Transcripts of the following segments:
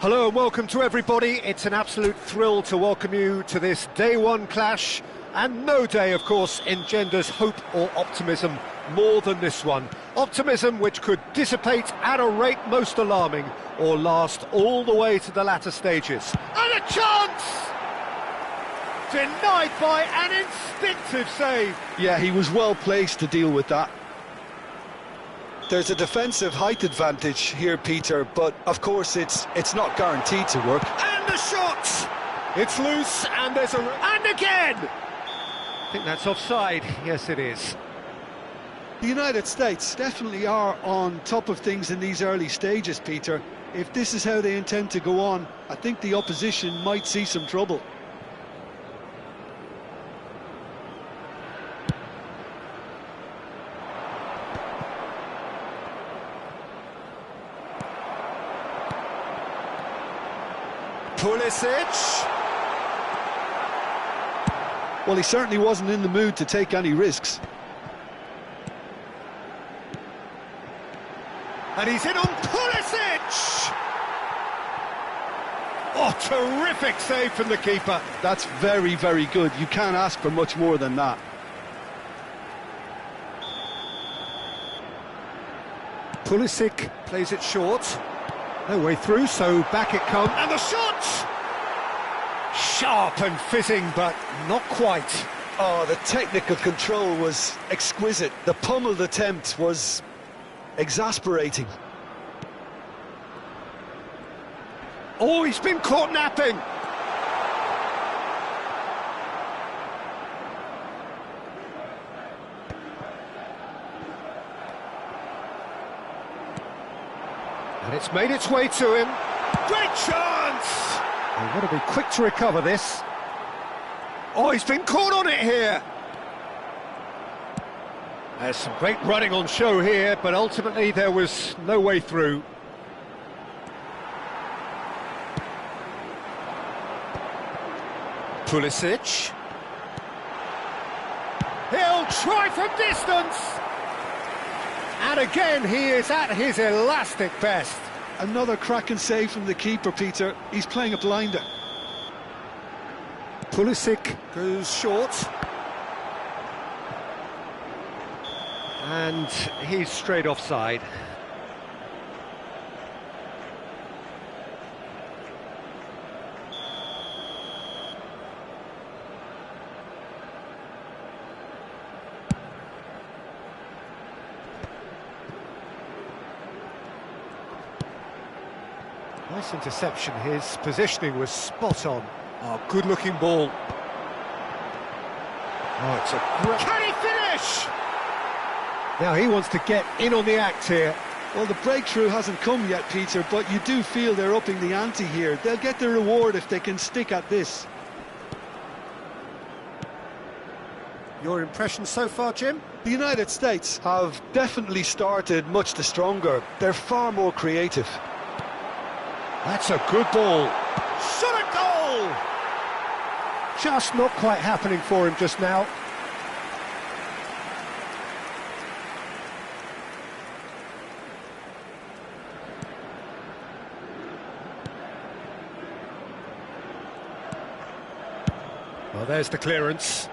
Hello and welcome to everybody. It's an absolute thrill to welcome you to this day one clash, and no day, of course, engenders hope or optimism more than this one. Optimism which could dissipate at a rate most alarming or last all the way to the latter stages. And a chance! Denied by an instinctive save. Yeah, he was well placed to deal with that. There's a defensive height advantage here, Peter, but of course it's not guaranteed to work. And the shot! It's loose, and there's and again! I think that's offside. Yes, it is. The United States definitely are on top of things in these early stages, Peter. If this is how they intend to go on, I think the opposition might see some trouble. Pulisic. Well, he certainly wasn't in the mood to take any risks. And he's in on Pulisic! Oh, terrific save from the keeper. That's very, very good. You can't ask for much more than that. Pulisic plays it short. No way through, so back it comes. And the shot! Sharp and fizzing, but not quite. Oh, the technical control was exquisite. The pummeled attempt was exasperating. Oh, he's been caught napping. And it's made its way to him. Great chance! They've got to be quick to recover this. Oh, he's been caught on it here. There's some great running on show here, but ultimately there was no way through. Pulisic. He'll try from distance. And again, he is at his elastic best. Another cracking save from the keeper, Peter. He's playing a blinder. Pulisic goes short. And he's straight offside. Nice interception. His positioning was spot on. Oh, good-looking ball. Oh, it's a great... Can he finish? Now he wants to get in on the act here. Well, the breakthrough hasn't come yet, Peter, but you do feel they're upping the ante here. They'll get the reward if they can stick at this. Your impression so far, Jim? The United States have definitely started much the stronger. They're far more creative. That's a good ball. Shot a goal! Just not quite happening for him just now. Well, there's the clearance.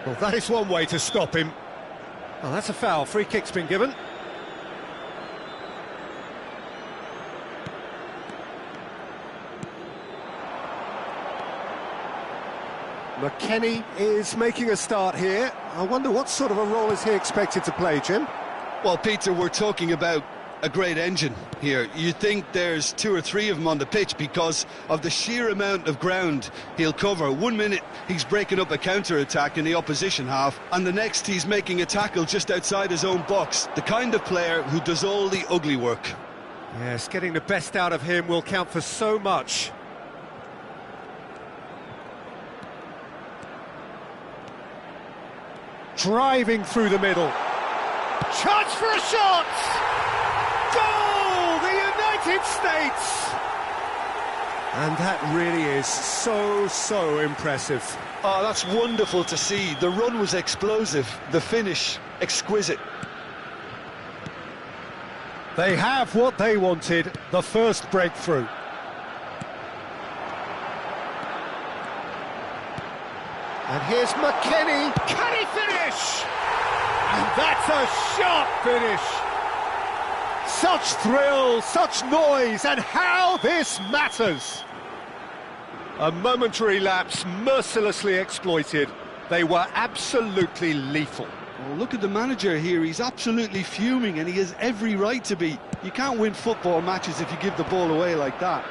Well, that is one way to stop him. Well, that's a foul. Free kick's been given. McKennie is making a start here. I wonder what sort of a role is he expected to play, Jim? Well, Peter, we're talking about a great engine here. You think there's two or three of them on the pitch because of the sheer amount of ground he'll cover. 1 minute he's breaking up a counter-attack in the opposition half, and the next he's making a tackle just outside his own box. The kind of player who does all the ugly work. Yes, getting the best out of him will count for so much. Driving through the middle. Chance for a shot! Goal! The United States! And that really is so impressive. Oh, that's wonderful to see. The run was explosive, the finish exquisite. They have what they wanted, the first breakthrough. And here's McKennie. Can he finish? And that's a sharp finish. Such thrill, such noise, and how this matters. A momentary lapse mercilessly exploited. They were absolutely lethal. Well, look at the manager here. He's absolutely fuming, and he has every right to be. You can't win football matches if you give the ball away like that.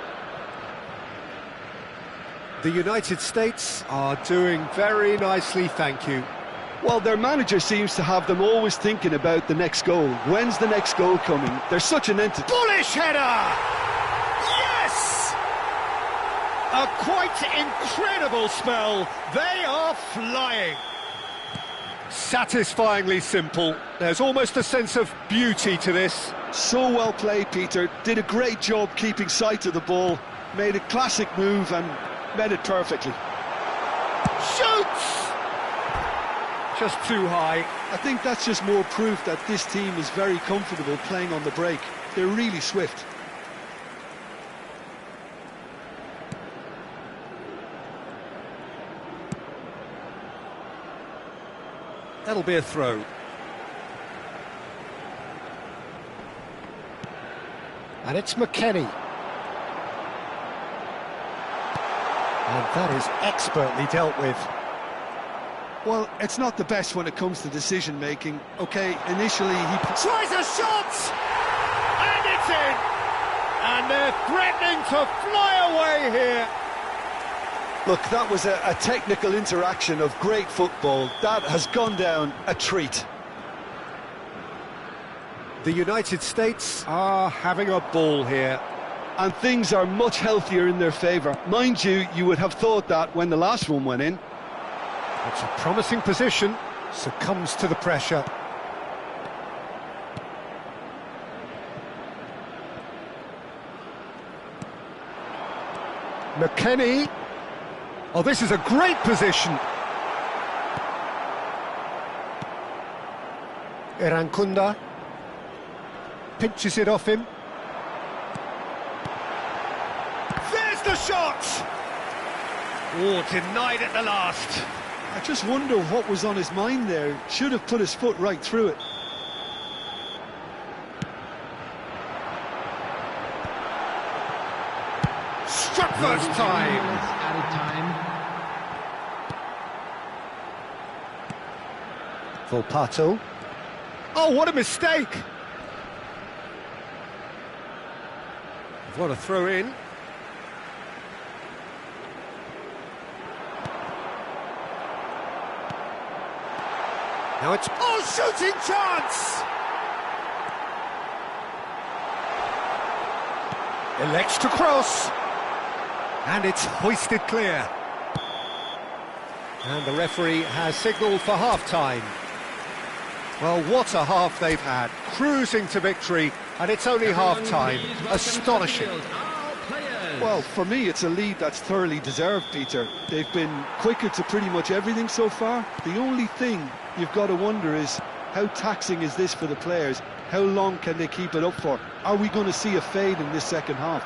The United States are doing very nicely, thank you. Well, their manager seems to have them always thinking about the next goal. When's the next goal coming? They're such an entity. Bullish header! Yes! A quite incredible spell. They are flying. Satisfyingly simple. There's almost a sense of beauty to this. So well played, Peter. Did a great job keeping sight of the ball. Made a classic move and met it perfectly. Shoots! Just too high. I think that's just more proof that this team is very comfortable playing on the break. They're really swift. That'll be a throw. And it's McKennie. And that is expertly dealt with. Well, it's not the best when it comes to decision-making. OK, initially he tries a shot! And it's in! And they're threatening to fly away here. Look, that was a technical interaction of great football. That has gone down a treat. The United States are having a ball here. And things are much healthier in their favour. Mind you, you would have thought that when the last one went in. It's a promising position, succumbs to the pressure. McKennie. Oh, this is a great position. Irankunda pinches it off him. There's the shot! Oh, denied at the last. I just wonder what was on his mind there. Should have put his foot right through it. Struck first time. Added time. Volpato. Oh, what a mistake! What a throw in. Now it's... Oh, shooting chance! Elects to cross. And it's hoisted clear. And the referee has signalled for half-time. Well, what a half they've had. Cruising to victory, and it's only half-time. Astonishing. Well, for me, it's a lead that's thoroughly deserved, Peter. They've been quicker to pretty much everything so far. The only thing you've got to wonder is, how taxing is this for the players? How long can they keep it up for? Are we going to see a fade in this second half?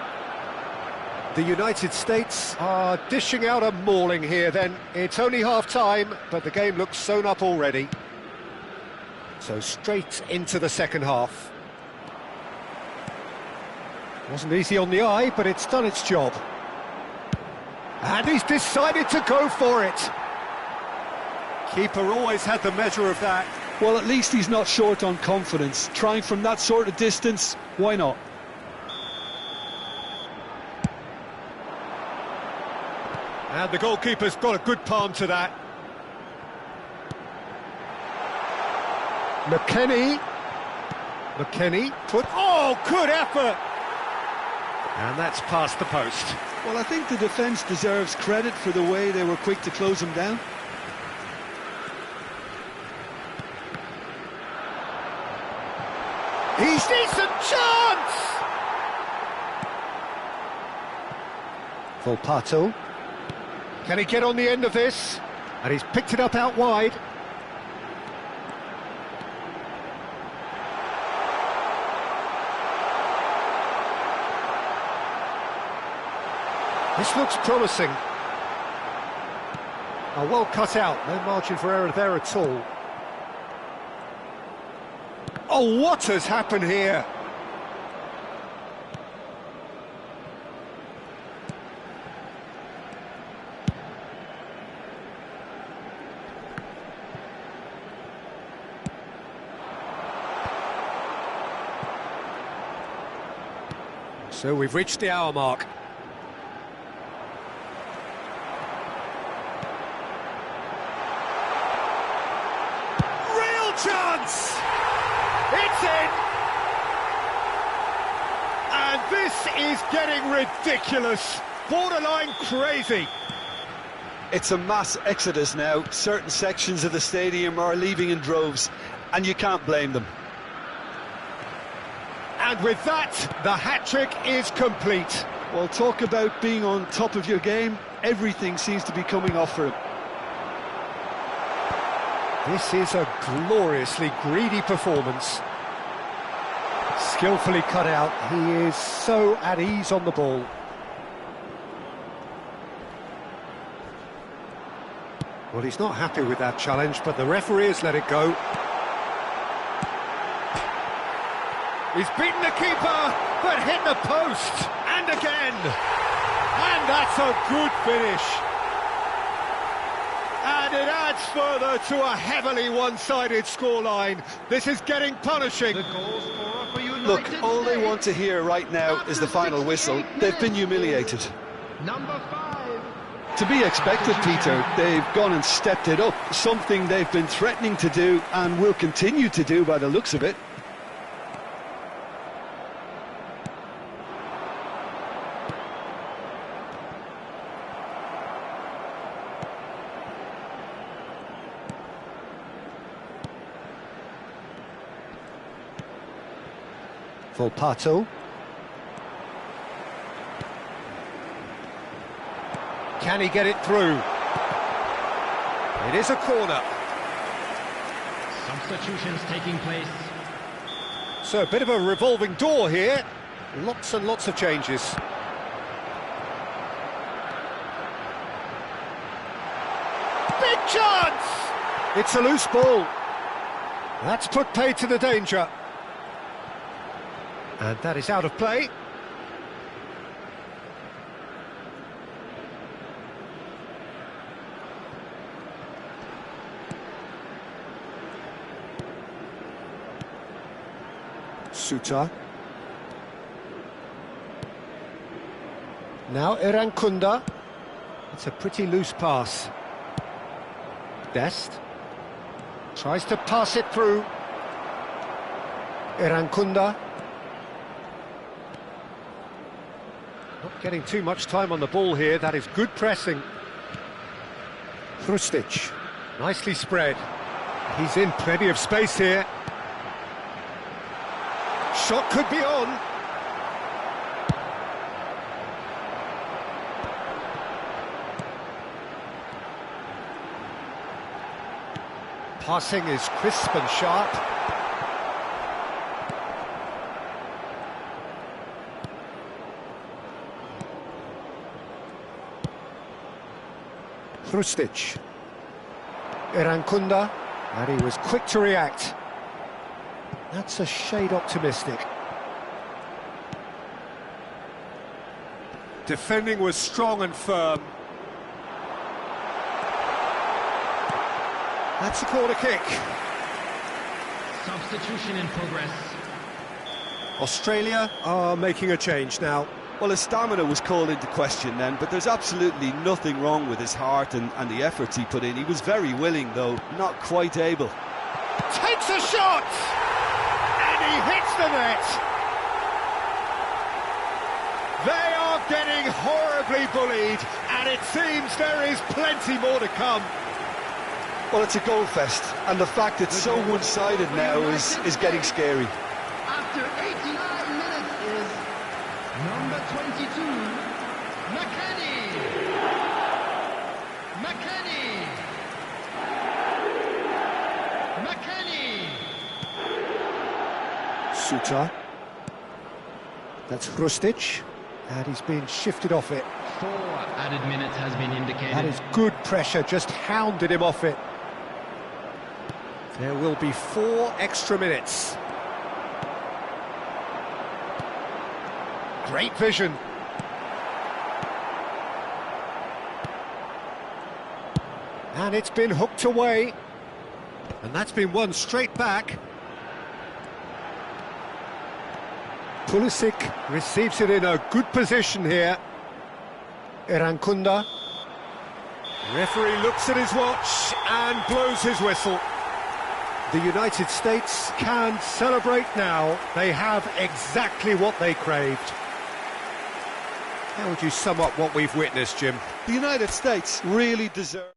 The United States are dishing out a mauling here then. It's only half-time, but the game looks sewn up already. So straight into the second half. Wasn't easy on the eye, but it's done its job. And he's decided to go for it. Keeper always had the measure of that. Well, at least he's not short on confidence. Trying from that sort of distance, why not? And the goalkeeper's got a good palm to that. McKennie put... Oh, good effort! And that's past the post. Well, I think the defence deserves credit for the way they were quick to close him down. He's decent chance! Volpato. Can he get on the end of this? And he's picked it up out wide. This looks promising. Oh, well cut out, no margin for error there at all. Oh, what has happened here? So we've reached the hour mark. Real chance! It's in! And this is getting ridiculous, borderline crazy. It's a mass exodus now. Certain sections of the stadium are leaving in droves, and you can't blame them. And with that, the hat-trick is complete. Well, talk about being on top of your game. Everything seems to be coming off for him. This is a gloriously greedy performance. Skillfully cut out, he is so at ease on the ball. Well, he's not happy with that challenge, but the referee has let it go. He's beaten the keeper, but hit the post, and again. And that's a good finish. And it adds further to a heavily one-sided scoreline. This is getting punishing. Look, all they want to hear right now is the final whistle. They've been humiliated. Number 5. To be expected, Peter. They've gone and stepped it up, something they've been threatening to do and will continue to do by the looks of it. Volpato. Can he get it through? It is a corner. Substitutions taking place. So a bit of a revolving door here. Lots and lots of changes. Big chance! It's a loose ball. That's put paid to the danger. And that is out of play. Suta. Now Irankunda. It's a pretty loose pass. Dest. Tries to pass it through. Irankunda. Not getting too much time on the ball here. That is good pressing. Hrustic. Nicely spread. He's in plenty of space here. Shot could be on. Passing is crisp and sharp. Hrustic. Irankunda, and he was quick to react. That's a shade optimistic. Defending was strong and firm. That's a corner kick. Substitution in progress. Australia are making a change now. Well, his stamina was called into question then, but there's absolutely nothing wrong with his heart and the efforts he put in. He was very willing, though, not quite able. Takes a shot! And he hits the net! They are getting horribly bullied, and it seems there is plenty more to come. Well, it's a goal fest, and the fact it's so one-sided now is getting scary. After 89 minutes is number 22, McKennie. McKennie. McKennie. Suta. That's Hrustic, and he's been shifted off it. 4 added minutes has been indicated. That is good pressure, just hounded him off it. There will be 4 extra minutes. Great vision. And it's been hooked away. And that's been won straight back. Pulisic receives it in a good position here. Irankunda. Referee looks at his watch and blows his whistle. The United States can celebrate now. They have exactly what they craved. How would you sum up what we've witnessed, Jim? The United States really deserve...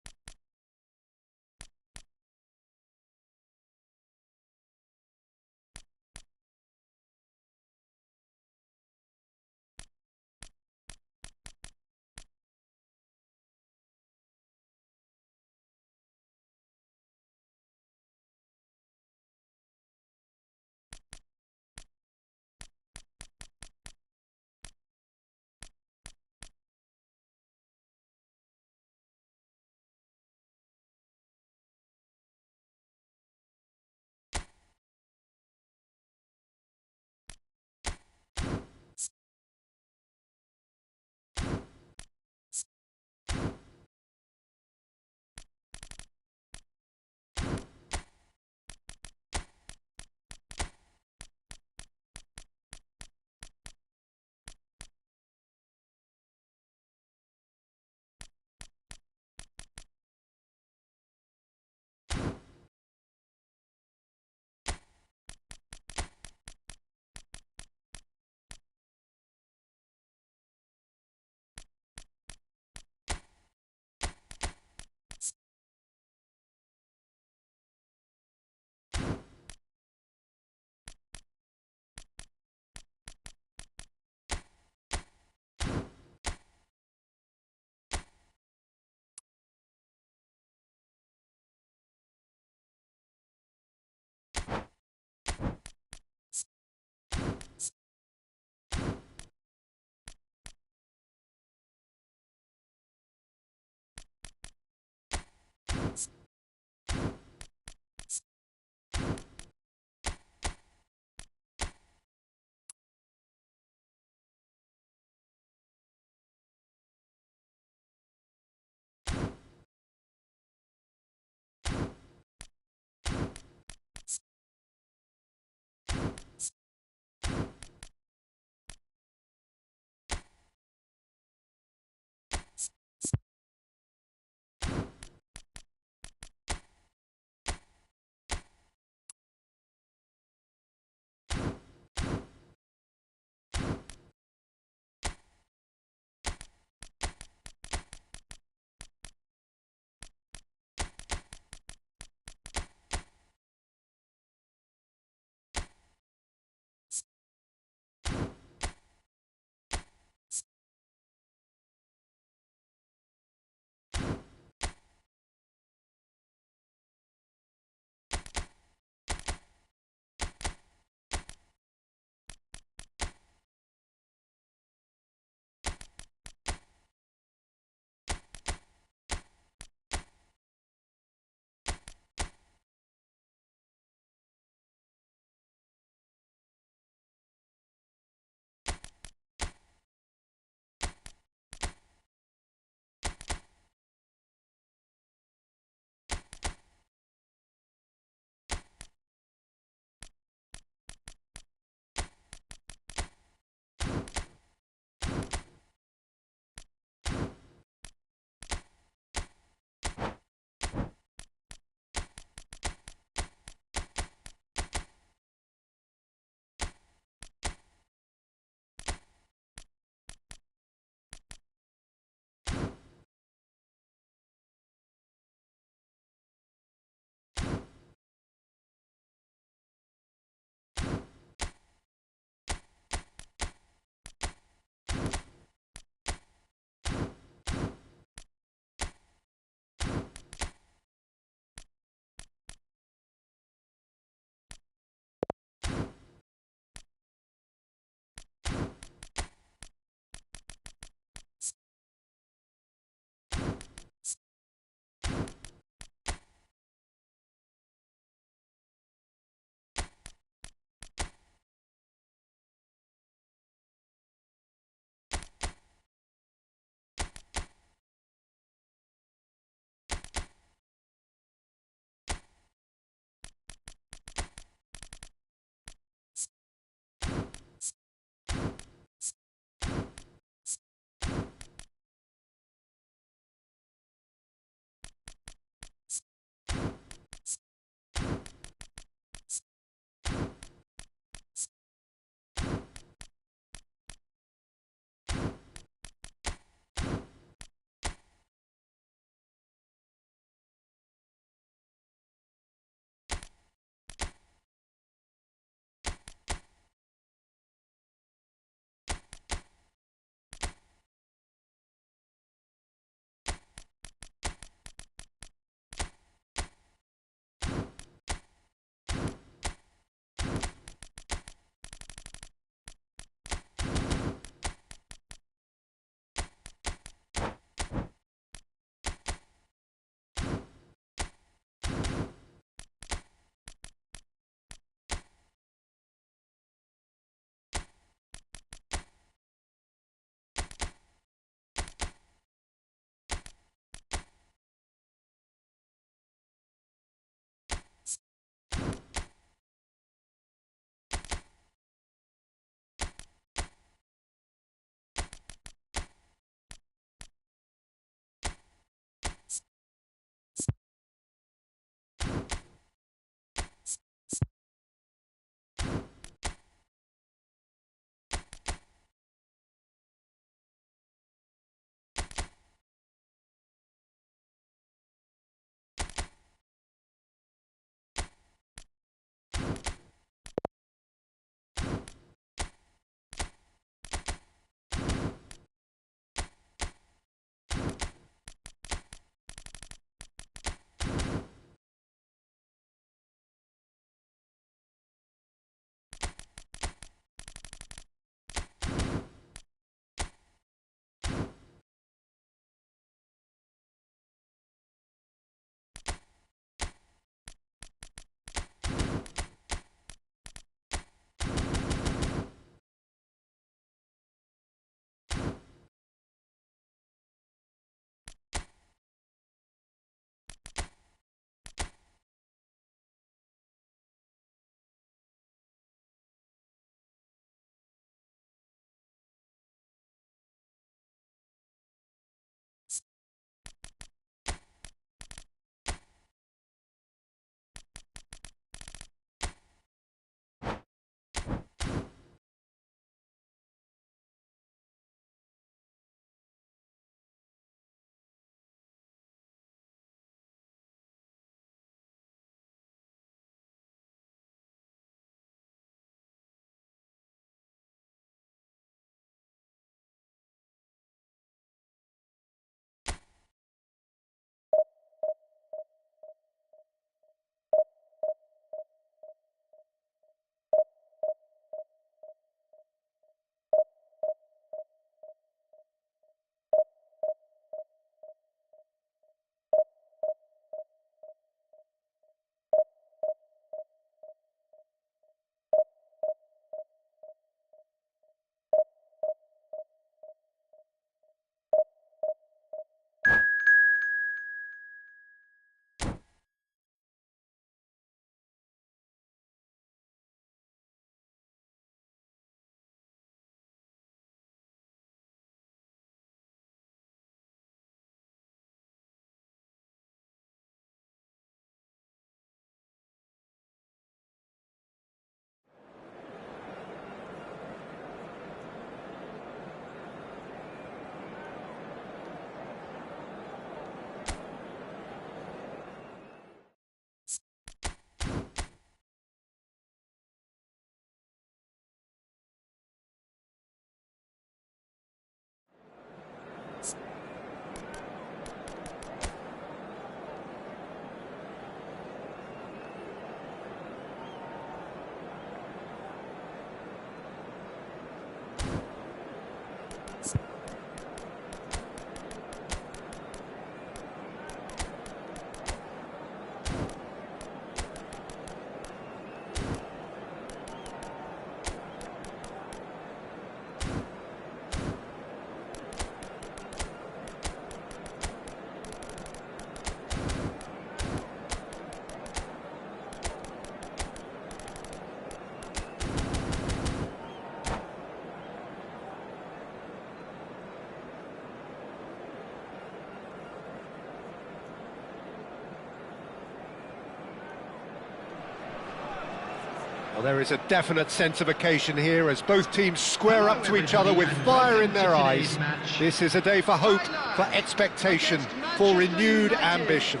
Well, there is a definite sense of occasion here as both teams square up to each other with fire in their eyes. This is a day for hope, for expectation, for renewed ambition.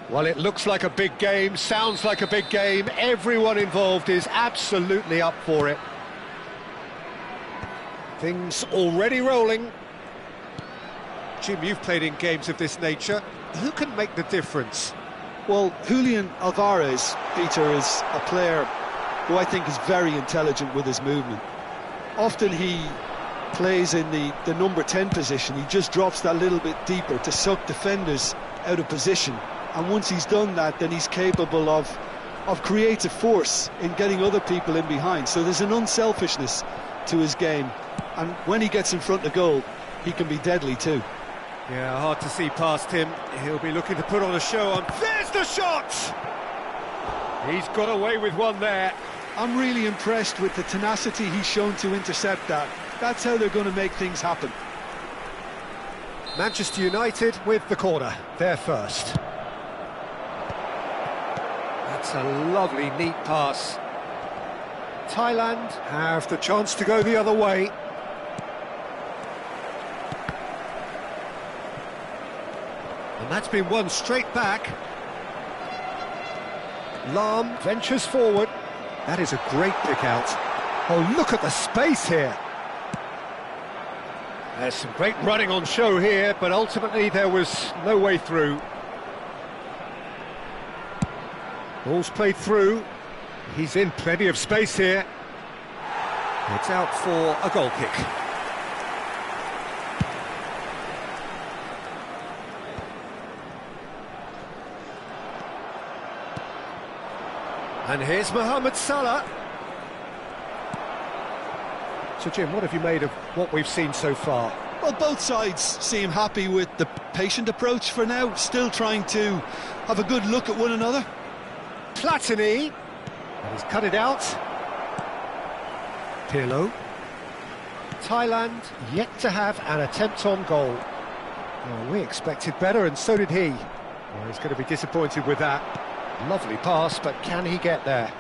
Well, it looks like a big game, sounds like a big game. Everyone involved is absolutely up for it. Things already rolling. Jim, you've played in games of this nature. Who can make the difference? Well, Julian Alvarez, Peter, is a player who I think is very intelligent with his movement. Often he plays in the number 10 position. He just drops that little bit deeper to suck defenders out of position. And once he's done that, then he's capable of creative force in getting other people in behind. So there's an unselfishness to his game. And when he gets in front of goal, he can be deadly too. Yeah, hard to see past him. He'll be looking to put on a show on... There's the shot! He's got away with one there. I'm really impressed with the tenacity he's shown to intercept that. That's how they're going to make things happen. Manchester United with the corner, they're first. That's a lovely, neat pass. Thailand have the chance to go the other way. And that's been won straight back. Lam ventures forward. That is a great pick out. Oh, look at the space here. There's some great running on show here, but ultimately there was no way through. Ball's played through. He's in plenty of space here. It's out for a goal kick. And here's Mohamed Salah. So, Jim, what have you made of what we've seen so far? Well, both sides seem happy with the patient approach for now, still trying to have a good look at one another. Platini. And he's cut it out. Pirlo. Thailand yet to have an attempt on goal. Well, we expected better, and so did he. Well, he's going to be disappointed with that. Lovely pass, but can he get there?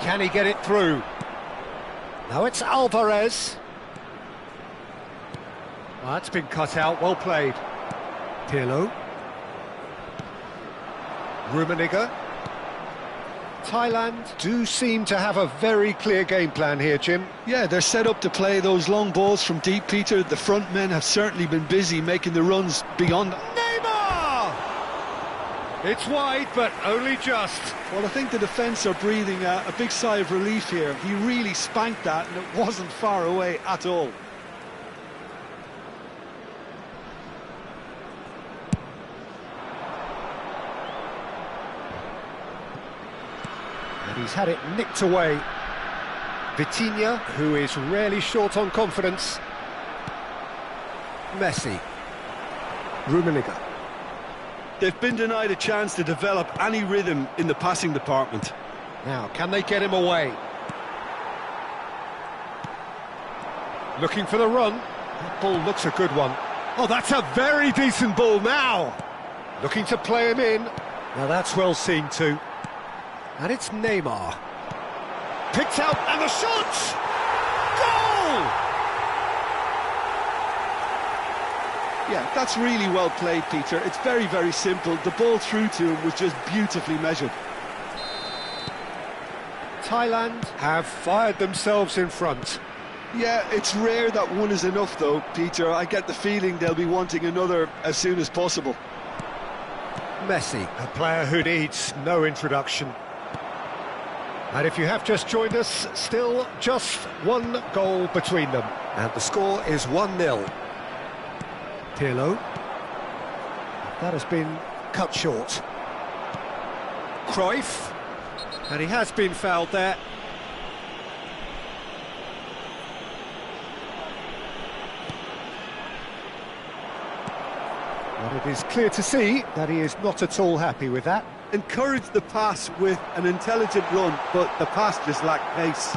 Can he get it through? Now it's Alvarez. Well, that's been cut out, well played. Pirlo. Rummenigge. Thailand do seem to have a very clear game plan here, Jim. Yeah, they're set up to play those long balls from deep, Peter. The front men have certainly been busy making the runs beyond. Neymar! It's wide, but only just. Well, I think the defence are breathing a big sigh of relief here. He really spanked that, and it wasn't far away at all. And he's had it nicked away. Vitinha, who is rarely short on confidence. Messi. Rummenigge. They've been denied a chance to develop any rhythm in the passing department. Now, can they get him away? Looking for the run. That ball looks a good one. Oh, that's a very decent ball now. Looking to play him in. Now, that's well seen too. And it's Neymar. Picked out, and the shot! Goal! Yeah, that's really well played, Peter. It's very, very simple. The ball through to him was just beautifully measured. Thailand have fired themselves in front. Yeah, it's rare that one is enough, though, Peter. I get the feeling they'll be wanting another as soon as possible. Messi, a player who needs no introduction. And if you have just joined us, still just one goal between them. And the score is 1-0. Pirlo. That has been cut short. Cruyff. And he has been fouled there. But it is clear to see that he is not at all happy with that. Encouraged the pass with an intelligent run, but the pass just lacked pace.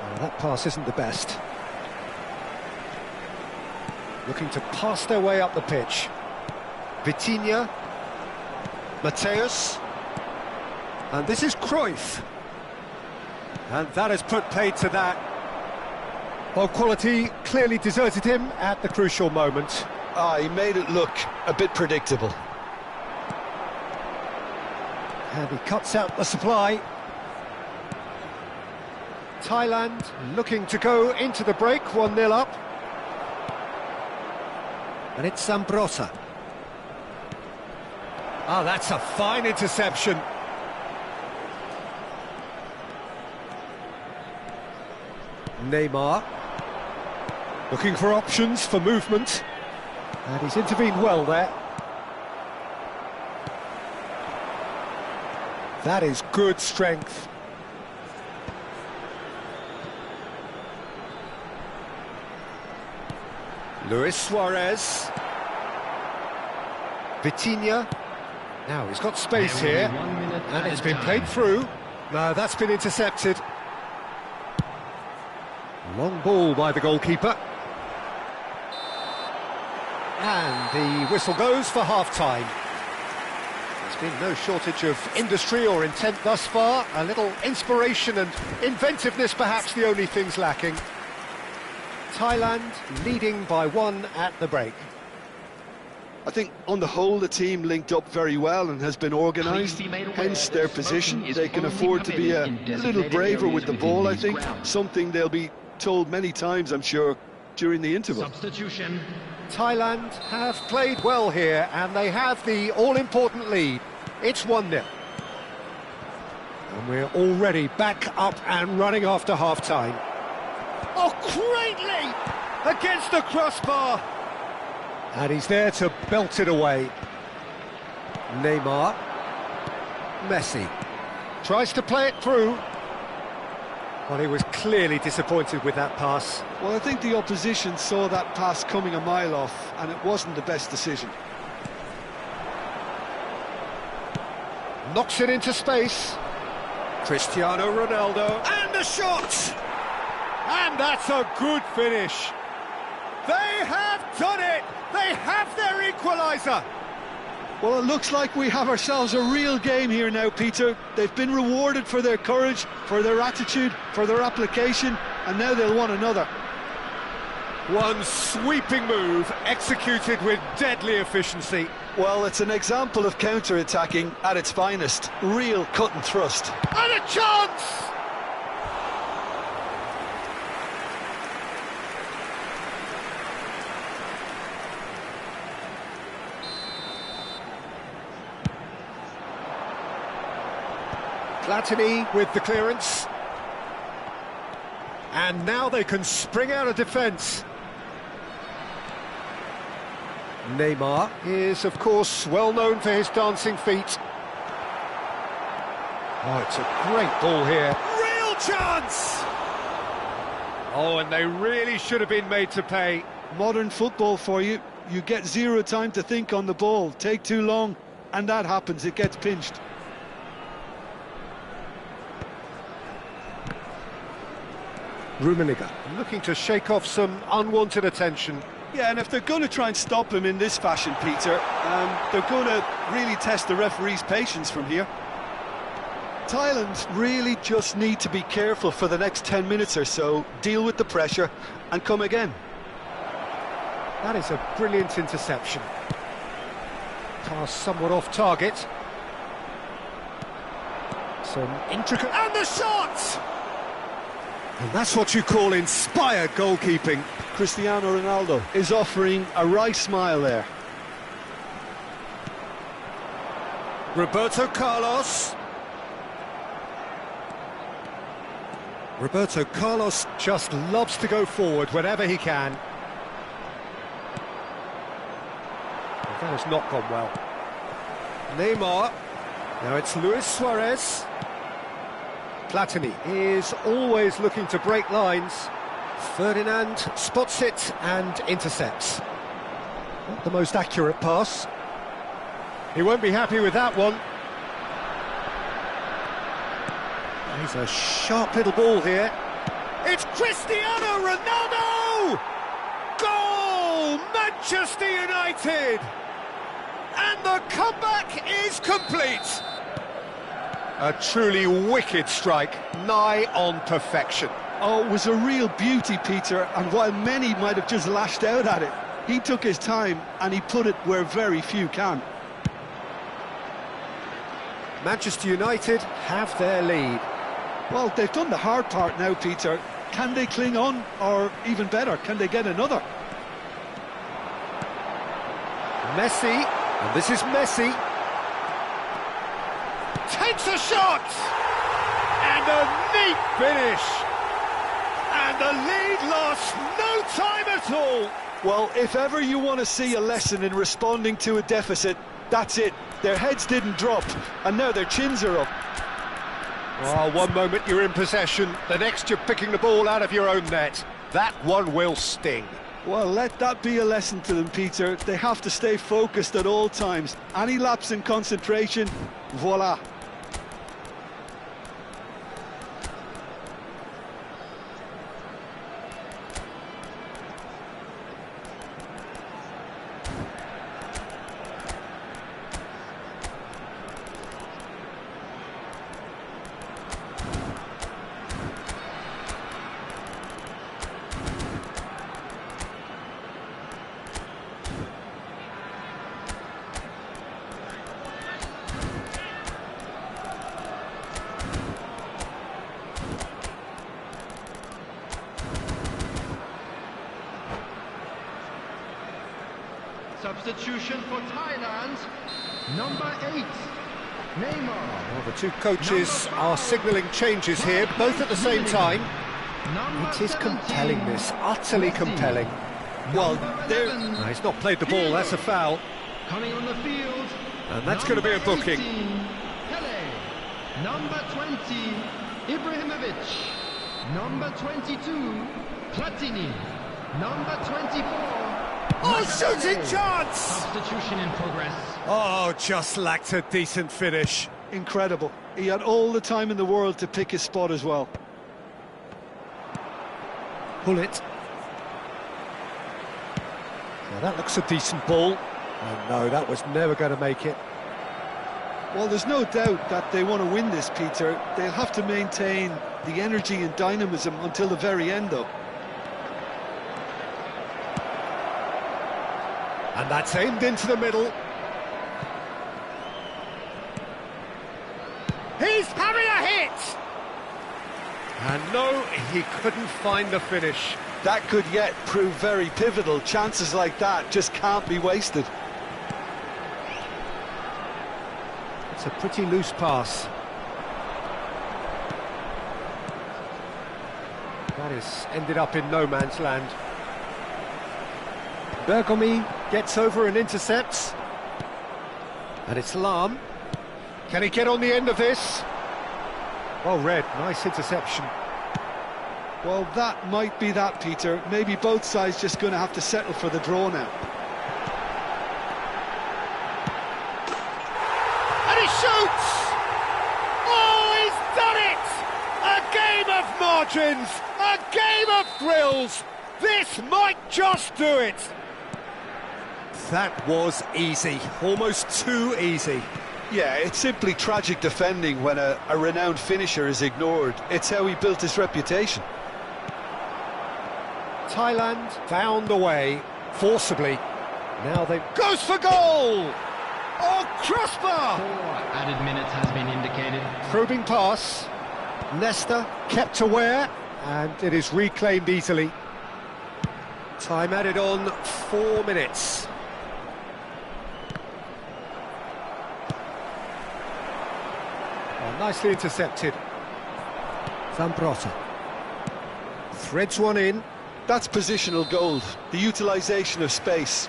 Well, that pass isn't the best. looking to pass their way up the pitch. Vitinha, Mateus, and this is Cruyff. And that has put paid to that. Well, quality clearly deserted him at the crucial moment. He made it look a bit predictable. And he cuts out the supply. Thailand looking to go into the break, 1-0 up. And it's Zambrotta. Oh, that's a fine interception. Neymar. Looking for options for movement. And he's intervened well there. That is good strength. Luis Suarez. Vitinha. Now he's got space here. And it's been played through. No, that's been intercepted. Long ball by the goalkeeper. And the whistle goes for half-time. There's been no shortage of industry or intent thus far. A little inspiration and inventiveness, perhaps the only things lacking. Thailand leading by 1 at the break. I think on the whole the team linked up very well and has been organised, hence their position. They can afford to be a little braver with the ball, I think. Something they'll be told many times, I'm sure, during the interval. Substitution. Thailand have played well here, and they have the all-important lead. It's 1-0. And we're already back up and running after half-time. Oh, great leap! Against the crossbar! And he's there to belt it away. Neymar. Messi. Tries to play it through. Well, he was clearly disappointed with that pass. Well, I think the opposition saw that pass coming a mile off, and it wasn't the best decision. Knocks it into space. Cristiano Ronaldo. And the shot! And that's a good finish. They have done it! They have their equaliser! Well, it looks like we have ourselves a real game here now, Peter. They've been rewarded for their courage, for their attitude, for their application, and now they'll want another. One sweeping move, executed with deadly efficiency. Well, it's an example of counter-attacking at its finest. Real cut and thrust. And a chance! Platini with the clearance. And now they can spring out of defence. Neymar is, of course, well known for his dancing feet. Oh, it's a great ball here. Real chance! Oh, and they really should have been made to pay. Modern football for you. You get zero time to think on the ball. Take too long, and that happens. It gets pinched. Rummenigge looking to shake off some unwanted attention. Yeah, and if they're going to try and stop him in this fashion, Peter, they're going to really test the referee's patience from here. Thailand really just need to be careful for the next 10 minutes or so, deal with the pressure and come again. That is a brilliant interception. Pass somewhat off target. Some intricate... And the shot! And that's what you call inspired goalkeeping. Cristiano Ronaldo is offering a wry smile there. Roberto Carlos. Roberto Carlos just loves to go forward whenever he can. Well, that has not gone well. Neymar. Now it's Luis Suarez. Platini is always looking to break lines. Ferdinand spots it and intercepts. Not the most accurate pass. He won't be happy with that one. He's a sharp little ball here. It's Cristiano Ronaldo! Goal! Manchester United! And the comeback is complete! A truly wicked strike, nigh on perfection. Oh, it was a real beauty, Peter, and while many might have just lashed out at it, he took his time and he put it where very few can. Manchester United have their lead. Well, they've done the hard part now, Peter. Can they cling on, or even better, can they get another? Messi, and this is Messi. Takes a shot! And a neat finish! And the lead lost no time at all! Well, if ever you want to see a lesson in responding to a deficit, that's it. Their heads didn't drop, and now their chins are up. Oh, one moment you're in possession, the next you're picking the ball out of your own net. That one will sting. Well, let that be a lesson to them, Peter. They have to stay focused at all times. Any lapse in concentration, voila. Substitution for Thailand, number 8, Neymar. Well, the two coaches are signalling changes here, both at the same time. It is compelling, this, utterly compelling. Well, No, he's not played the ball, that's a foul. Coming on the field, And that's going to be a booking. 18, Pele. Number 20, Ibrahimovic. Number 22, Platini. Number 24. Oh, shooting chance! Substitution in progress. Oh, just lacked a decent finish. incredible. He had all the time in the world to pick his spot as well. Pull it. Now that looks a decent ball. Oh no, that was never going to make it. Well, there's no doubt that they want to win this, Peter. They'll have to maintain the energy and dynamism until the very end, though. And that's aimed into the middle. He's having a hit! And no, he couldn't find the finish. That could yet prove very pivotal. Chances like that just can't be wasted. It's a pretty loose pass. That has ended up in no man's land. Bergomi gets over and intercepts. And it's Lahm. Can he get on the end of this? Well read, nice interception. Well, that might be that, Peter. Maybe both sides just going to have to settle for the draw now. And he shoots! Oh, he's done it! A game of margins, a game of thrills. This might just do it. That was easy, almost too easy. Yeah, it's simply tragic defending when a renowned finisher is ignored. It's how he built his reputation. Thailand found a way, forcibly. Now they... Goes for goal! Oh, crossbar! 4 added minutes has been indicated. Probing pass. Leicester kept aware, and it is reclaimed easily. Time added on 4 minutes. Oh, nicely intercepted. Zambrotta. Threads one in. That's positional gold, the utilisation of space.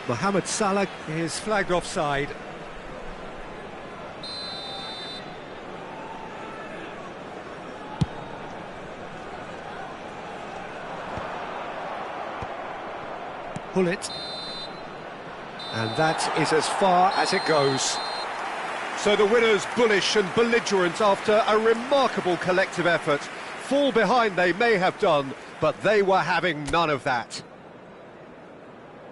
Mohamed Salah is flagged offside. Pull it. And that is as far as it goes. So the winners bullish and belligerent after a remarkable collective effort. Fall behind they may have done, but they were having none of that.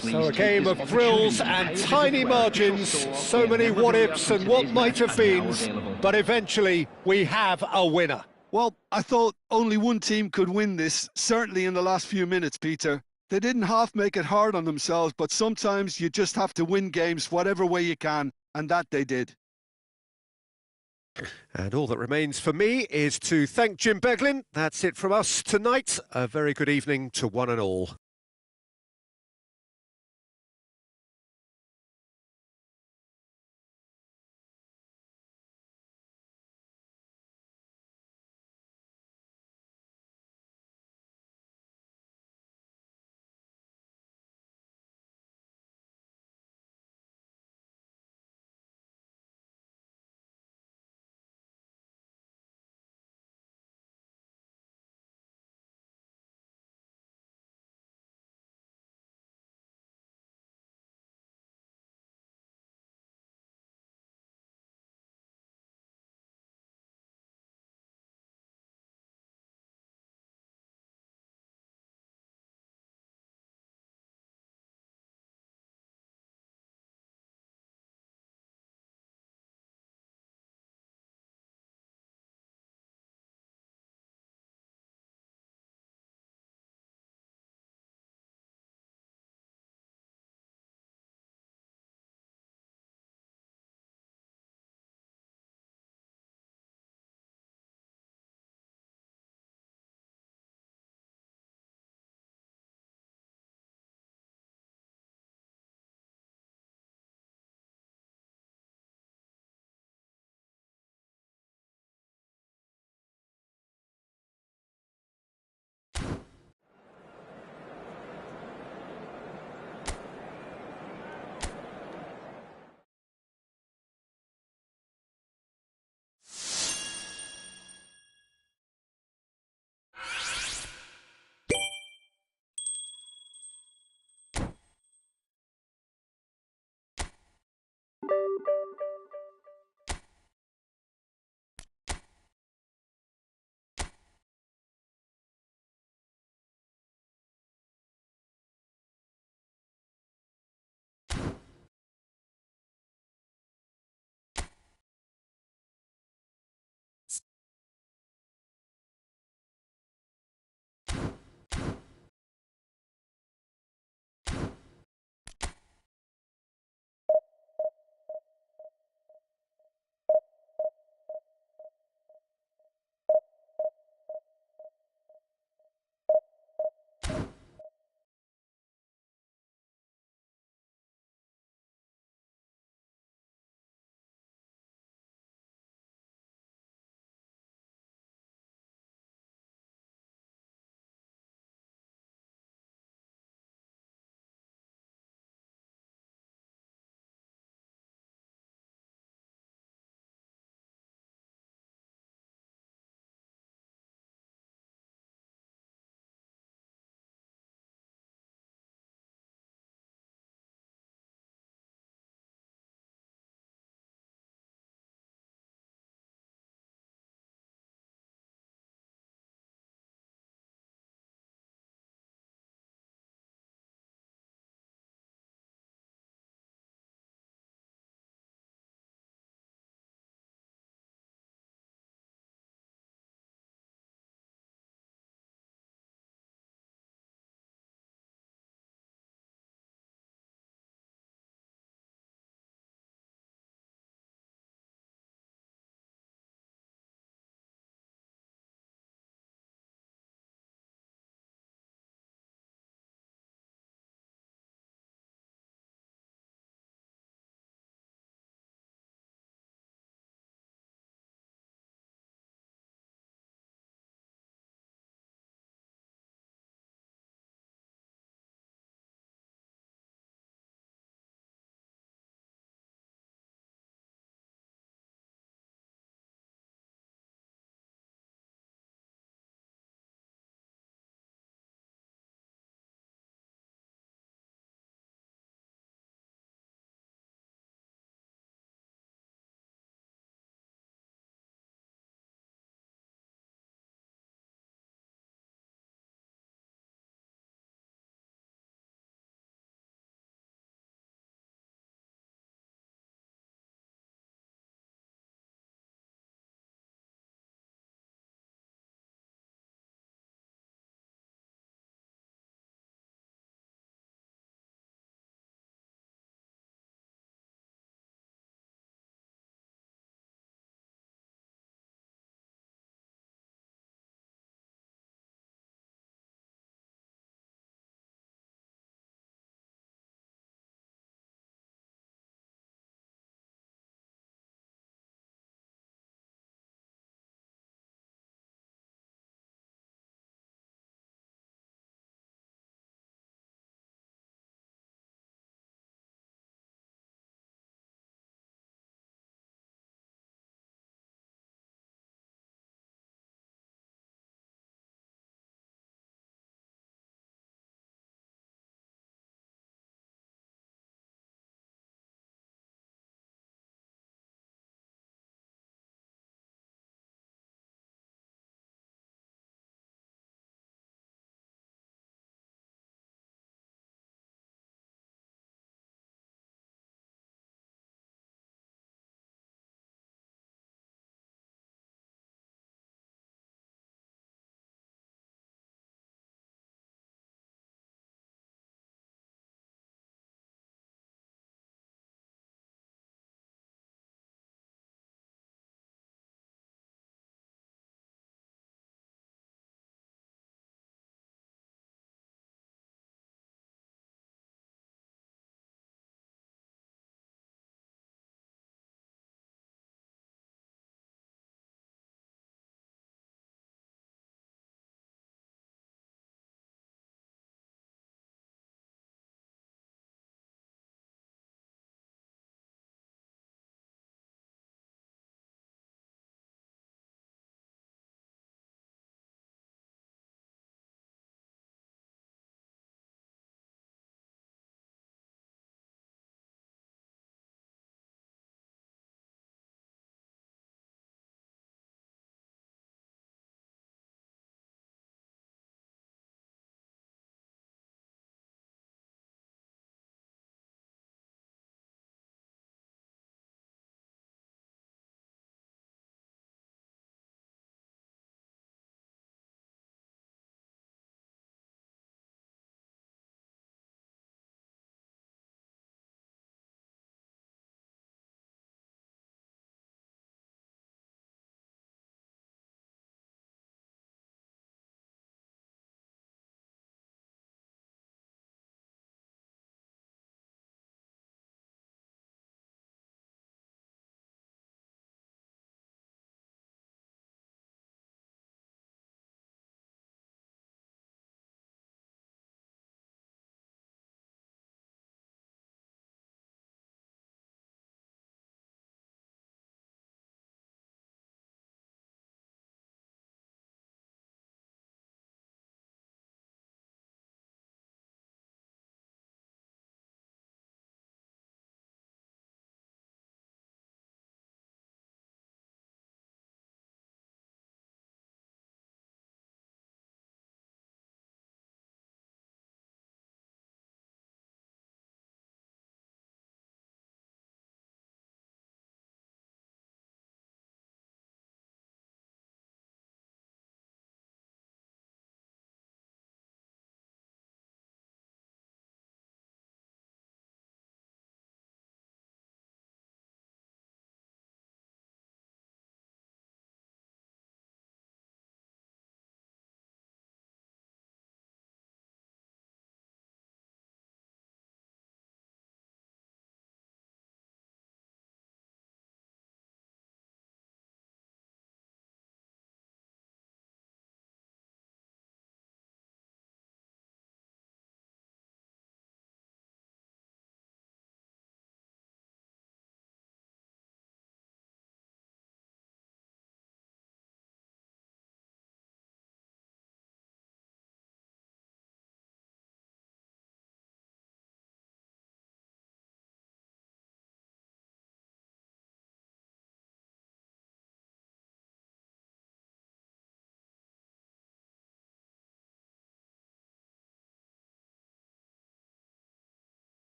So a game of thrills and tiny margins, so many what-ifs and what might have beens, but eventually we have a winner. Well, I thought only one team could win this, certainly in the last few minutes, Peter. They didn't half make it hard on themselves, but sometimes you just have to win games whatever way you can, and that they did. And all that remains for me is to thank Jim Beglin. That's it from us tonight. A very good evening to one and all.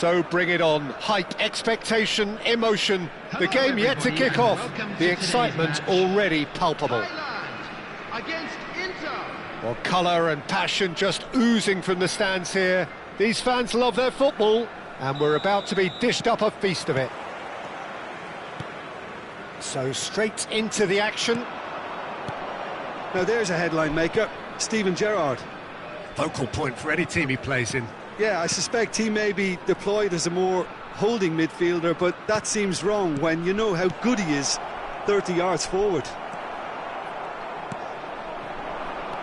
So bring it on. Hype, expectation, emotion. The game yet to kick off. The excitement already palpable. Thailand against Inter. Well, colour and passion just oozing from the stands here. These fans love their football, and we're about to be dished up a feast of it. So straight into the action. Now there's a headline maker, Steven Gerrard. Focal point for any team he plays in. Yeah, I suspect he may be deployed as a more holding midfielder, but that seems wrong when you know how good he is 30 yards forward.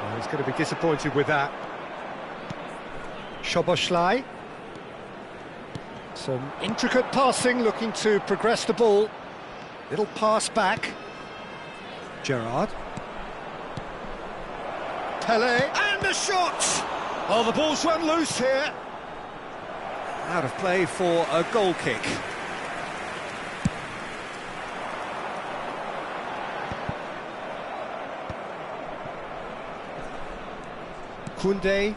Well, he's going to be disappointed with that. Szoboszlai. Some intricate passing, looking to progress the ball. Little pass back. Gerrard. Pele, and the shot! Oh, the ball's run loose here. Out of play for a goal kick. Koundé.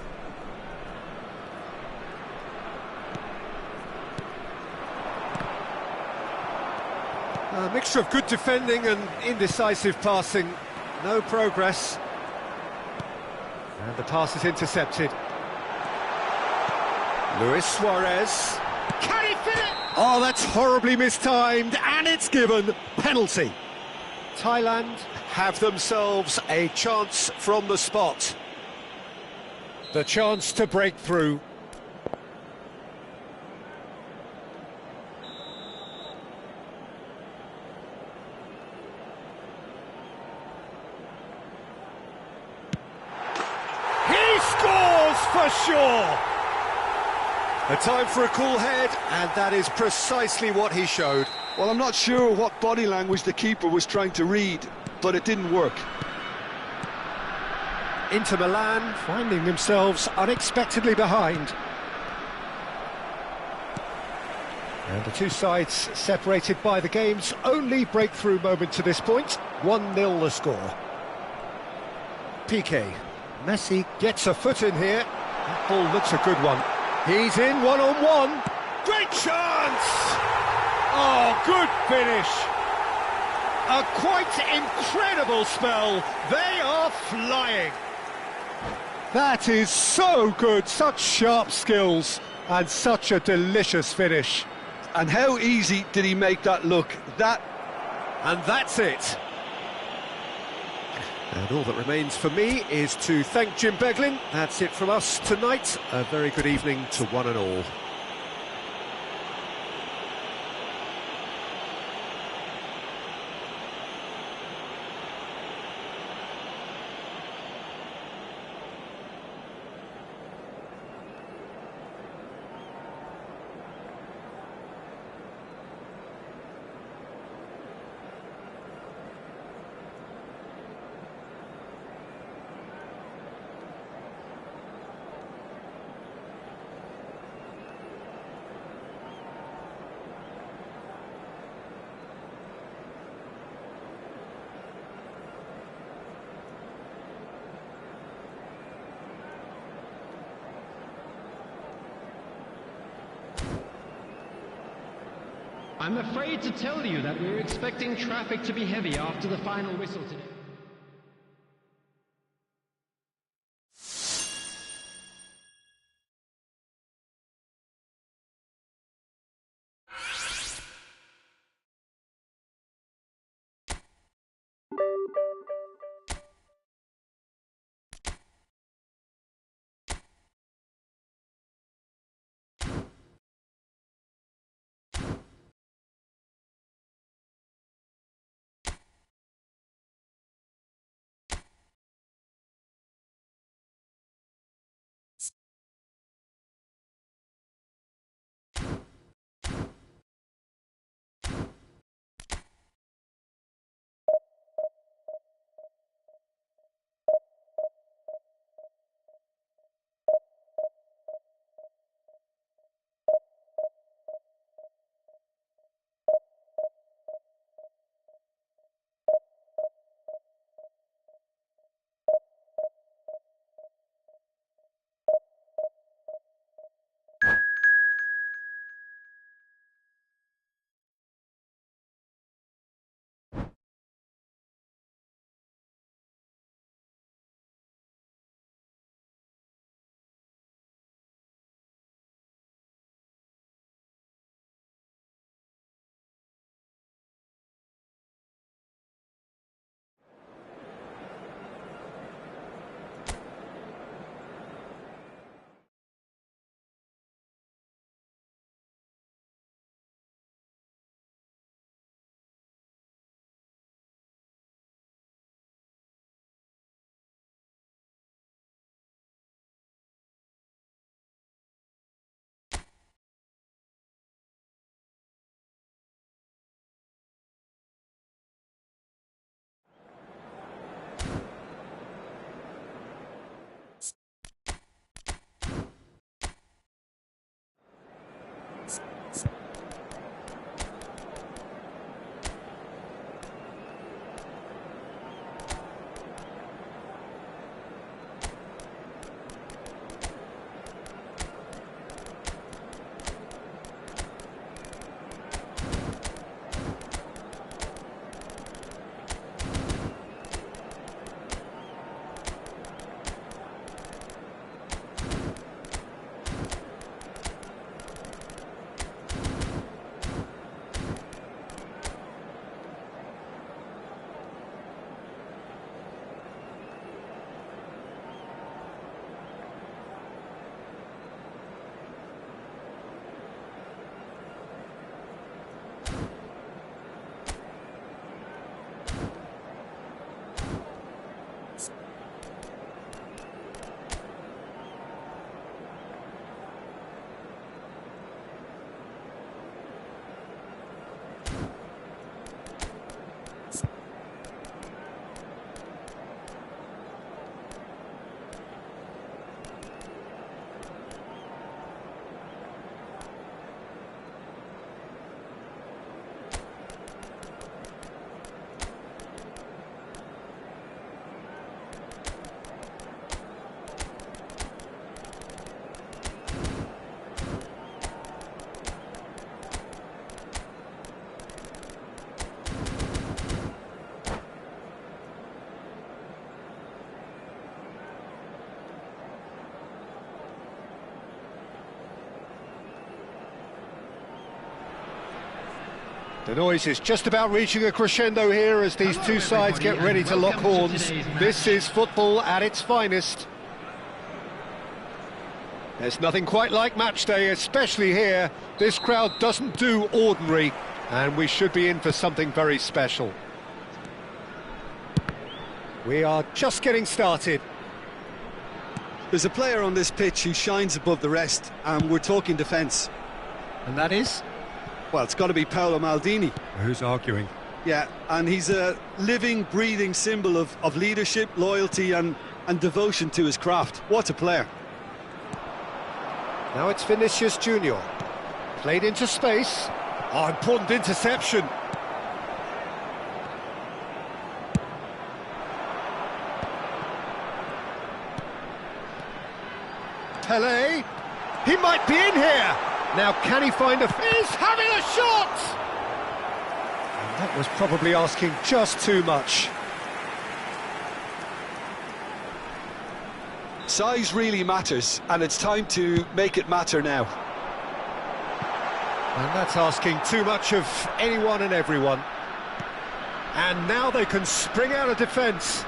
A mixture of good defending and indecisive passing. No progress. And the pass is intercepted. Luis Suarez. Can he fit it? Oh, that's horribly mistimed, and it's given. Penalty. Thailand have themselves a chance from the spot. The chance to break through. He scores for sure! A time for a cool head, and that is precisely what he showed. Well, I'm not sure what body language the keeper was trying to read, but it didn't work. Inter Milan finding themselves unexpectedly behind. And the two sides separated by the game's only breakthrough moment to this point. 1-0 the score. Piqué. Messi gets a foot in here. That ball looks a good one. He's in one-on-one. Great chance! Oh, good finish. A quite incredible spell. They are flying. That is so good. Such sharp skills and such a delicious finish. And how easy did he make that look? And that's it. And all that remains for me is to thank Jim Beglin. That's it from us tonight. A very good evening to one and all. I'm afraid to tell you that we're expecting traffic to be heavy after the final whistle today. The noise is just about reaching a crescendo here as these two sides get ready to lock horns. This is football at its finest. There's nothing quite like match day, especially here. This crowd doesn't do ordinary, and we should be in for something very special. We are just getting started. There's a player on this pitch who shines above the rest, and we're talking defence. And that is? Well, it's got to be Paolo Maldini. Who's arguing? Yeah, and he's a living, breathing symbol of leadership, loyalty and devotion to his craft. What a player. Now it's Vinicius Junior. Played into space. Oh, important interception. Pele. He might be in here. Now, can he find a... He's having a shot! And that was probably asking just too much. Size really matters, and it's time to make it matter now. And that's asking too much of anyone and everyone. And now they can spring out of defence.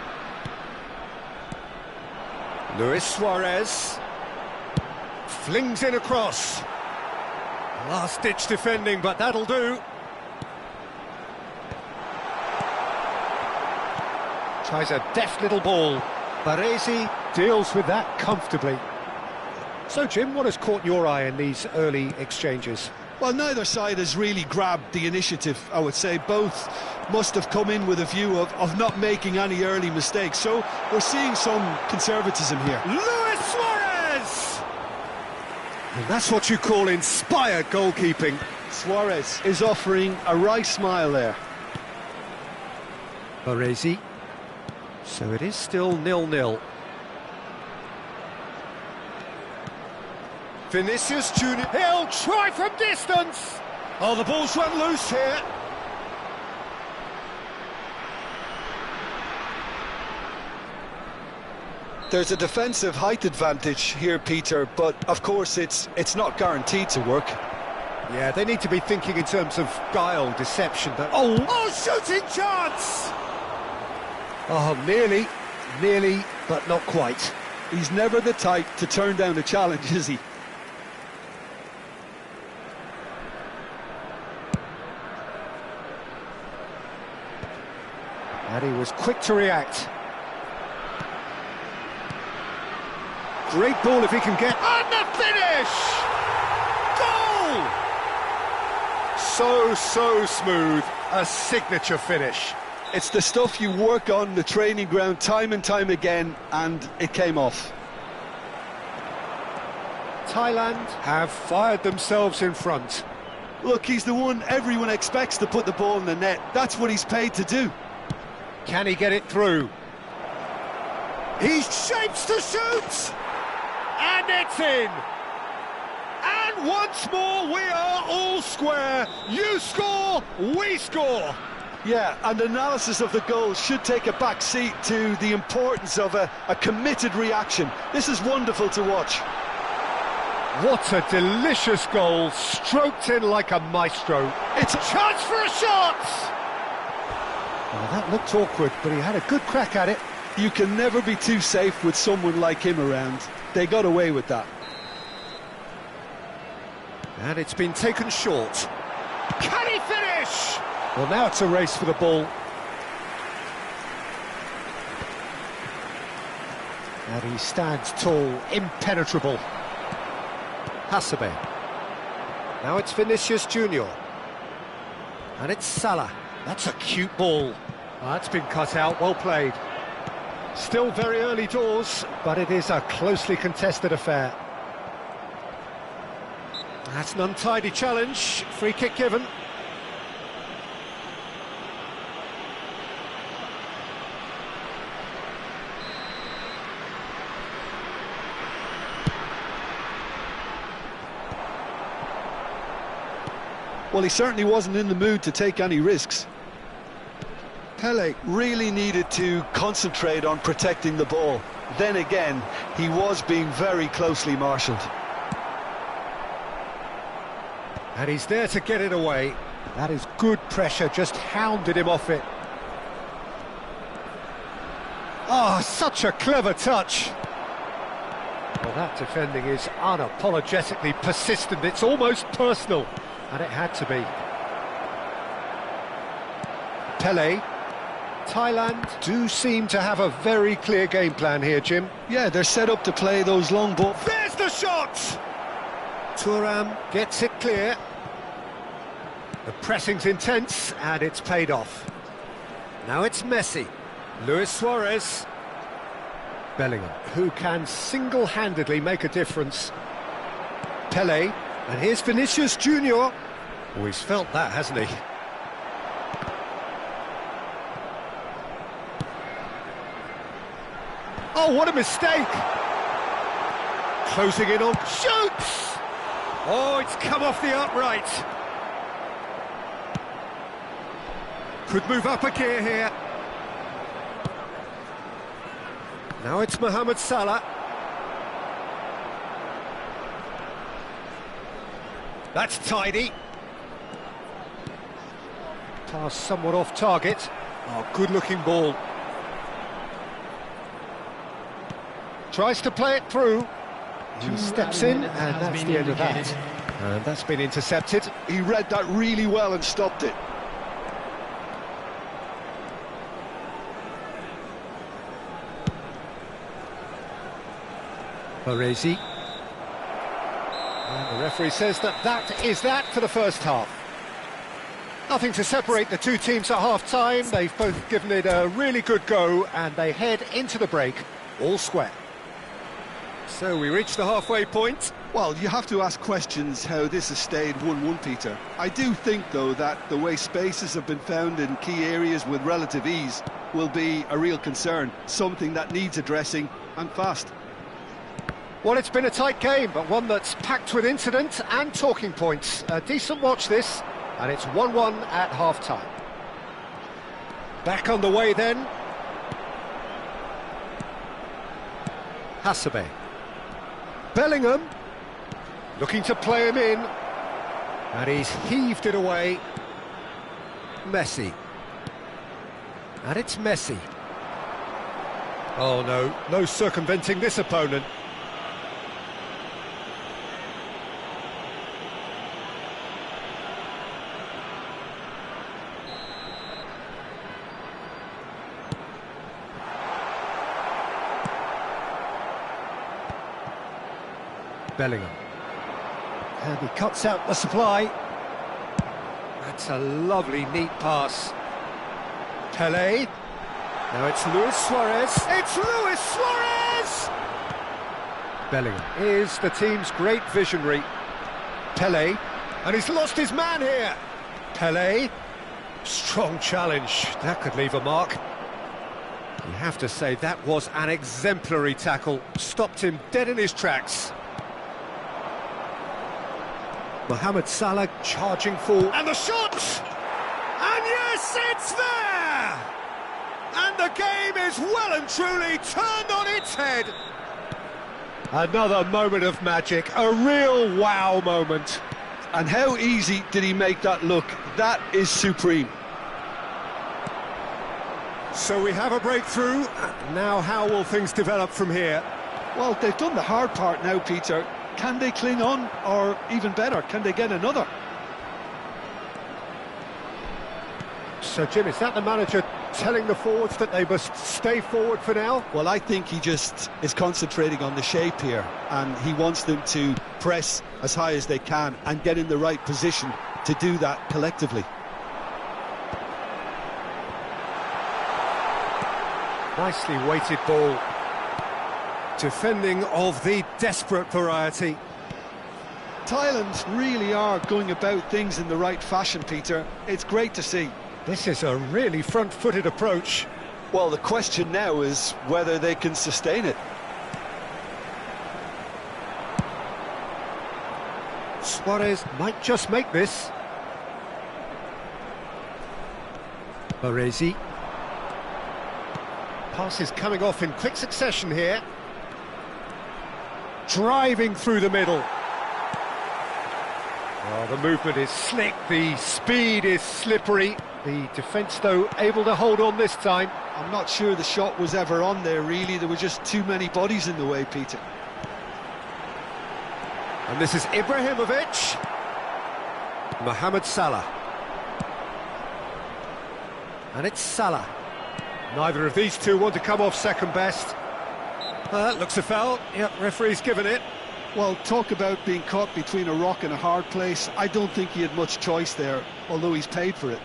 Luis Suarez flings in across. Last-ditch defending, but that'll do. Tries a deft little ball. Baresi deals with that comfortably. So, Jim, what has caught your eye in these early exchanges? Well, neither side has really grabbed the initiative, I would say. Both must have come in with a view of not making any early mistakes. So, we're seeing some conservatism here. Luis Suarez! And that's what you call inspired goalkeeping. Suarez is offering a wry smile there. Baresi. So it is still 0-0. Vinicius Junior. He'll try from distance. Oh, the ball's run loose here. There's a defensive height advantage here, Peter, but of course it's not guaranteed to work. Yeah, they need to be thinking in terms of guile, deception. But oh, shooting chance! Oh, nearly, but not quite. He's never the type to turn down a challenge, is he? And he was quick to react. Great ball if he can get... And the finish! Goal! So smooth. A signature finish. It's the stuff you work on the training ground time and time again, and it came off. Thailand have fired themselves in front. Look, he's the one everyone expects to put the ball in the net. That's what he's paid to do. Can he get it through? He shapes to shoot! And it's in! And once more we are all square. You score, we score. Yeah, and analysis of the goal should take a back seat to the importance of a committed reaction. This is wonderful to watch. What a delicious goal, stroked in like a maestro. It's a chance for a shot! Well, that looked awkward, but he had a good crack at it. You can never be too safe with someone like him around. They got away with that. And it's been taken short. Can he finish? Well, now it's a race for the ball. And he stands tall, impenetrable. Hasebe. Now it's Vinicius Junior. And it's Salah. That's a cute ball. That's been cut out, well played. Still very early doors, but it is a closely contested affair. That's an untidy challenge. Free kick given. Well, he certainly wasn't in the mood to take any risks. Pele really needed to concentrate on protecting the ball. Then again, he was being very closely marshalled. And he's there to get it away. That is good pressure, just hounded him off it. Oh, such a clever touch. Well, that defending is unapologetically persistent. It's almost personal. And it had to be. Pele. Thailand do seem to have a very clear game plan here, Jim. Yeah, they're set up to play those long balls. There's the shot! Thuram gets it clear. The pressing's intense, and it's paid off. Now it's Messi. Luis Suarez. Bellingham, who can single-handedly make a difference. Pele. And here's Vinicius Junior. Oh, he's felt that, hasn't he? Oh, what a mistake! Closing in on... Shoots! Oh, it's come off the upright. Could move up a gear here. Now it's Mohamed Salah. That's tidy. Pass somewhat off target. Oh, good-looking ball. Tries to play it through. He steps in, and that's the end of that. And that's been intercepted. He read that really well and stopped it. Baresi. And the referee says that is that for the first half. Nothing to separate the two teams at half-time. They've both given it a really good go, and they head into the break all square. So we reach the halfway point. Well, you have to ask questions how this has stayed 1-1, Peter. I do think, though, that the way spaces have been found in key areas with relative ease will be a real concern, something that needs addressing, and fast. Well, it's been a tight game, but one that's packed with incident and talking points. A decent watch this, and it's 1-1 at half-time. Back on the way then. Hasebe. Bellingham. Looking to play him in. And he's heaved it away. Messi. And it's Messi. Oh no, no circumventing this opponent. Bellingham. And he cuts out the supply. That's a lovely, neat pass. Pele. Now it's Luis Suarez. It's Luis Suarez! Bellingham is the team's great visionary. Pele. And he's lost his man here. Pelé. Strong challenge. That could leave a mark. You have to say that was an exemplary tackle. Stopped him dead in his tracks. Mohamed Salah charging forward. And the shot! And yes, it's there! And the game is well and truly turned on its head. Another moment of magic, a real wow moment. And how easy did he make that look? That is supreme. So we have a breakthrough. Now how will things develop from here? Well, they've done the hard part now, Peter. Can they cling on, or even better, can they get another? So, Jim, is that the manager telling the forwards that they must stay forward for now? Well, I think he just is concentrating on the shape here, and he wants them to press as high as they can and get in the right position to do that collectively. Nicely weighted ball. Defending of the desperate variety. Thailand really are going about things in the right fashion, Peter. It's great to see. This is a really front-footed approach. Well, the question now is whether they can sustain it. Suarez might just make this. Baresi. Passes coming off in quick succession here. Driving through the middle. Oh, the movement is slick, the speed is slippery. The defence, though, able to hold on this time. I'm not sure the shot was ever on there, really. There were just too many bodies in the way, Peter. And this is Ibrahimovic. Mohamed Salah. And it's Salah. Neither of these two want to come off second best. That looks a foul. Yep, referee's given it. Well, talk about being caught between a rock and a hard place. I don't think he had much choice there, although he's paid for it.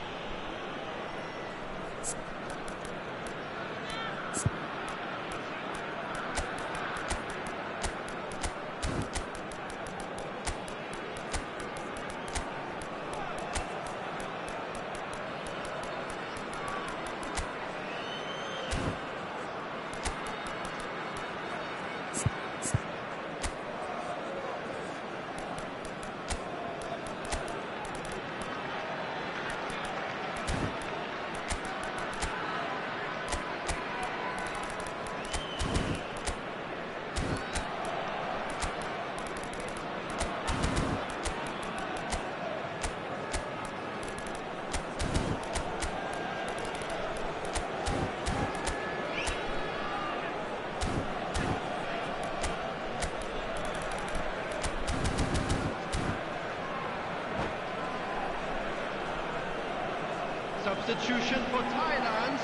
Substitution for Thailand.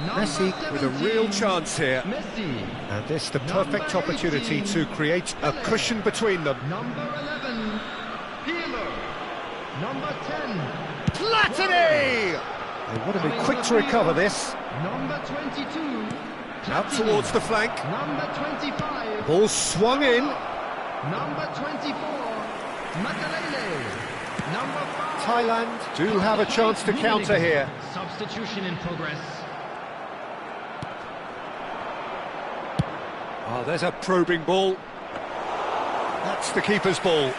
Messi with a real chance here. Messi. And this the perfect opportunity to create a cushion between them. Number 11, Peeler. Number 10, Platini! They want to be quick to recover this. Number 22, Out towards the flank. Number 25, Ball swung in. Number 24, Makalele. Number 5. Thailand do have a chance to counter here. Substitution in progress. Oh, there's a probing ball. That's the keeper's ball.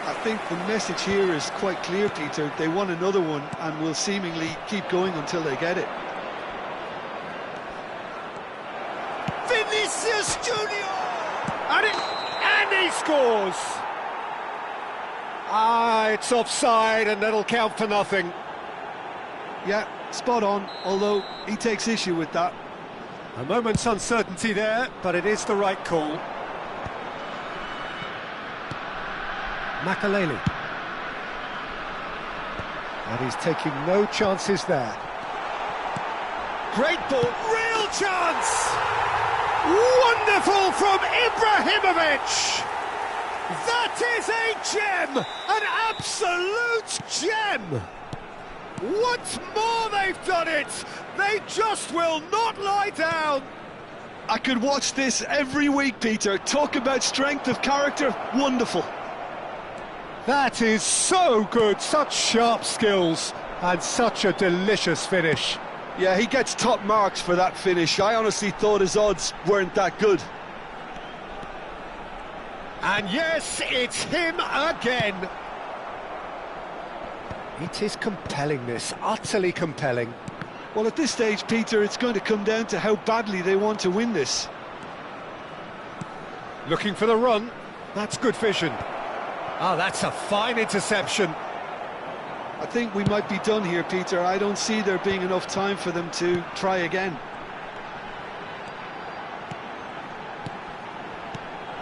I think the message here is quite clear, Peter. They want another one and will seemingly keep going until they get it. Vinicius Junior! And he scores! Ah, it's offside and that'll count for nothing. Yeah, spot on, although he takes issue with that. A moment's uncertainty there, but it is the right call. Makalele. And he's taking no chances there. Great ball, real chance! Wonderful from Ibrahimovic! That is a gem! An absolute gem! Once more they've done it! They just will not lie down! I could watch this every week, Peter. Talk about strength of character, wonderful. That is so good, such sharp skills and such a delicious finish. Yeah, he gets top marks for that finish. I honestly thought his odds weren't that good. And yes, it's him again. It is compelling, this, utterly compelling. Well, at this stage, Peter, it's going to come down to how badly they want to win this. Looking for the run. That's good vision. Oh, that's a fine interception. I think we might be done here, Peter. I don't see there being enough time for them to try again.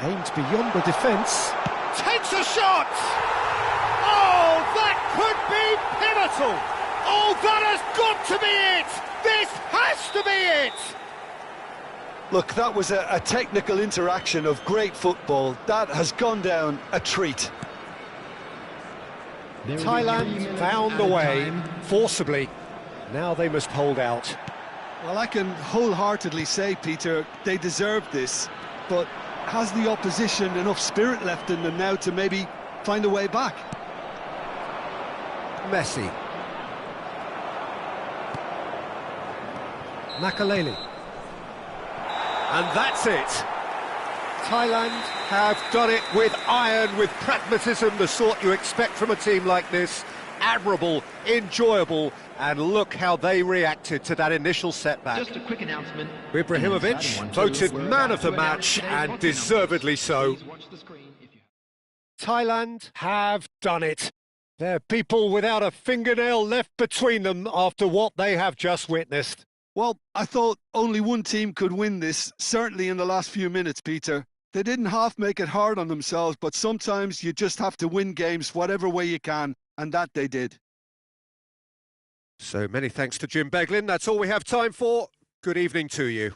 Aimed beyond the defence. Takes a shot! Oh, that could be pivotal! Oh, that has got to be it! This has to be it! Look, that was a technical interaction of great football. That has gone down a treat. Thailand found the way, forcibly. Now they must hold out. Well, I can wholeheartedly say, Peter, they deserved this, but has the opposition enough spirit left in them now to maybe find a way back? Messi. Makaleli. And that's it. Thailand have done it with iron, with pragmatism, the sort you expect from a team like this. Admirable, enjoyable, and look how they reacted to that initial setback. Just a quick announcement. Ibrahimovic voted man of the match, and deservedly so. Thailand have done it. They're people without a fingernail left between them after what they have just witnessed. Well, I thought only one team could win this, certainly in the last few minutes, Peter. They didn't half make it hard on themselves, but sometimes you just have to win games whatever way you can, and that they did. So many thanks to Jim Beglin. That's all we have time for. Good evening to you.